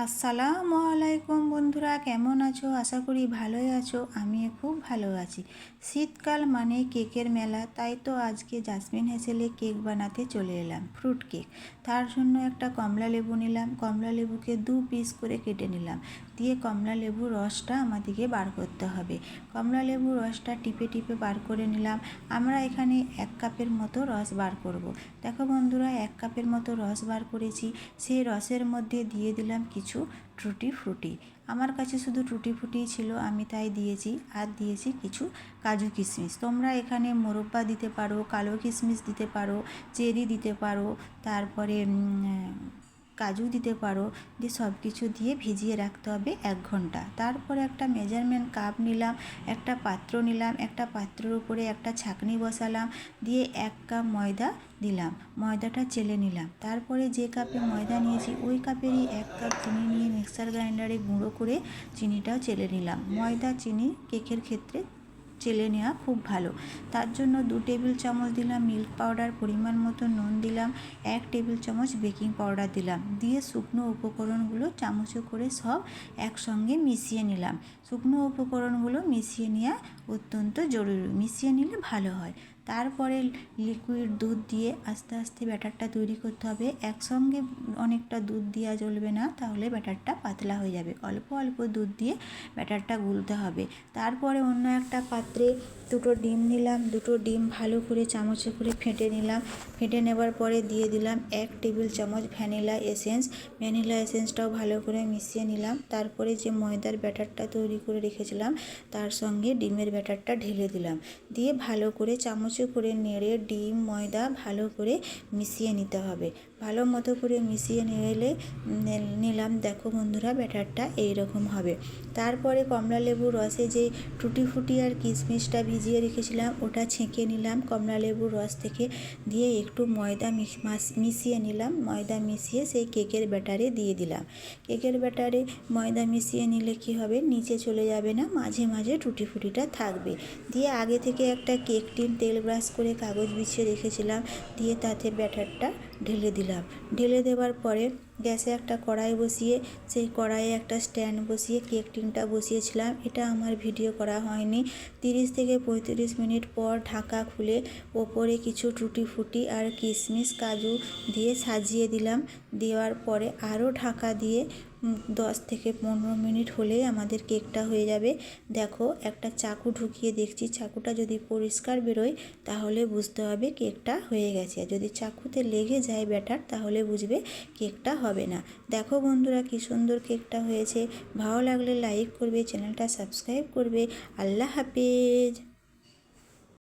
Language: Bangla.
আসসালামু আলাইকুম বন্ধুরা, কেমন আছো? আশা করি ভালোই আছো। আমিও খুব ভালো আছি। শীতকাল মানে কেকের মেলা, তাই তো আজকে জাসমিন হেসেলে কেক বানাতে চলে এলাম, ফ্রুট কেক। তার জন্য একটা কমলা লেবু নিলাম। কমলা লেবুকে 2 পিস করে কেটে নিলাম। দিয়ে কমলা লেবুর রসটা আমাদেরকে বার করতে হবে। কমলা লেবুর রসটা টিপে টিপে বার করে নিলাম। আমরা এখানে 1 কাপের মতো রস বার করব। দেখো বন্ধুরা, 1 কাপের মতো রস বার করেছি। সেই রসের মধ্যে দিয়ে দিলাম কিছু টুটি ফ্রুটি। আমার কাছে শুধু টুটি ফ্রুটিই ছিল, আমি তাই দিয়েছি। আর দিয়েছি কিছু কাজু কিশমিশ। তোমরা এখানে মোরব্বা দিতে পারো, কালো কিশমিশ দিতে পারো, চেরি দিতে পারো, তারপরে কাজু দিতে পারো। দিয়ে সব কিছু দিয়ে ভিজিয়ে রাখতে হবে 1 ঘন্টা। তারপরে একটা মেজারমেন্ট কাপ নিলাম, একটা পাত্র নিলাম, একটা পাত্রের উপরে একটা ছাঁকনি বসালাম, দিয়ে 1 কাপ ময়দা দিলাম। ময়দাটা চেলে নিলাম। তারপরে যে কাপে ময়দা নিয়েছি ওই কাপেরই 1 কাপ চিনি নিয়ে মিক্সার গ্রাইন্ডারে গুঁড়ো করে চিনিটাও চেলে নিলাম। ময়দা চিনি কেকের ক্ষেত্রে চেলে নেওয়া খুব ভালো। তার জন্য 2 টেবিল চামচ দিলাম মিল্ক পাউডার, পরিমাণ মতো নুন দিলাম, 1 টেবিল চামচ বেকিং পাউডার দিলাম। দিয়ে শুকনো উপকরণগুলো চামচে করে সব একসঙ্গে মিশিয়ে নিলাম। শুকনো উপকরণগুলো মিশিয়ে নেওয়া অত্যন্ত জরুরি, মিশিয়ে নিলে ভালো হয়। তারপরে লিকুইড দুধ দিয়ে আস্তে আস্তে ব্যাটারটা তৈরি করতে হবে। একসঙ্গে অনেকটা দুধ দেওয়া চলবে না, তাহলে ব্যাটারটা পাতলা হয়ে যাবে। অল্প অল্প দুধ দিয়ে ব্যাটারটা গুলতে হবে। তারপরে অন্য একটা পাত্রে 2টো ডিম নিলাম। 2টো ডিম ভালো করে চামচে করে ফেটে নিলাম। ফেটে নেবার পরে দিয়ে দিলাম 1 টেবিল চামচ ভ্যানিলা এসেন্স। ভ্যানিলা এসেন্সটাও ভালো করে মিশিয়ে নিলাম। তারপরে যে ময়দার ব্যাটারটা তৈরি করে রেখেছিলাম তার সঙ্গে ডিমের ব্যাটারটা ঢেলে দিলাম। দিয়ে ভালো করে চামচে করে নেড়ে ডিম ময়দা ভালো করে মিশিয়ে নিতে হবে। ভালো মতো করে মিশিয়ে নিলাম। দেখো বন্ধুরা, ব্যাটারটা এইরকম হবে। তারপরে কমলা লেবুর রসে যে টুটি ফুটি আর কিশমিশটা ভিজিয়ে রেখেছিলাম ওটা ছেঁকে নিলাম কমলা লেবুর রস থেকে। দিয়ে একটু ময়দা মিশিয়ে নিলাম। ময়দা মিশিয়ে সেই কেকের ব্যাটারে দিয়ে দিলাম। কেকের ব্যাটারে ময়দা মিশিয়ে নিলে কি হবে, নিচে চলে যাবে না, মাঝে মাঝে টুটি ফুটিটা থাকবে। দিয়ে আগে থেকে একটা কেক টিন তেল ব্রাশ করে কাগজ বিছিয়ে রেখেছিলাম, দিয়ে তাতে ব্যাটারটা ঢেলে দিলাম। ঢেলে দেওয়ার পরে গ্যাসে একটা কড়াই বসিয়ে সেই কড়াইয়ে একটা স্ট্যান্ড বসিয়ে কেক টিনটা বসিয়েছিলাম। এটা আমার ভিডিও করা হয়নি। 30 থেকে 35 মিনিট পর ঢাকা খুলে ওপরে কিছু টুটি ফুটি আর কিশমিশ কাজু দিয়ে সাজিয়ে দিলাম। দেওয়ার পরে আরও ঢাকা দিয়ে 10 থেকে 15 মিনিট হলেই আমাদের কেকটা হয়ে যাবে। দেখো, একটা চাকু ঢুকিয়ে দেখছি, চাকুটা যদি পরিষ্কার বেরোয় তাহলে বুঝতে হবে কেকটা হয়ে গেছে। যদি চাকুতে লেগে যায় ব্যাটার তাহলে বুঝবে কেকটা হবে না। দেখো বন্ধুরা, কি সুন্দর কেকটা হয়েছে। ভালো লাগলে লাইক করবে, চ্যানেলটা সাবস্ক্রাইব করবে। আল্লাহ হাফেজ।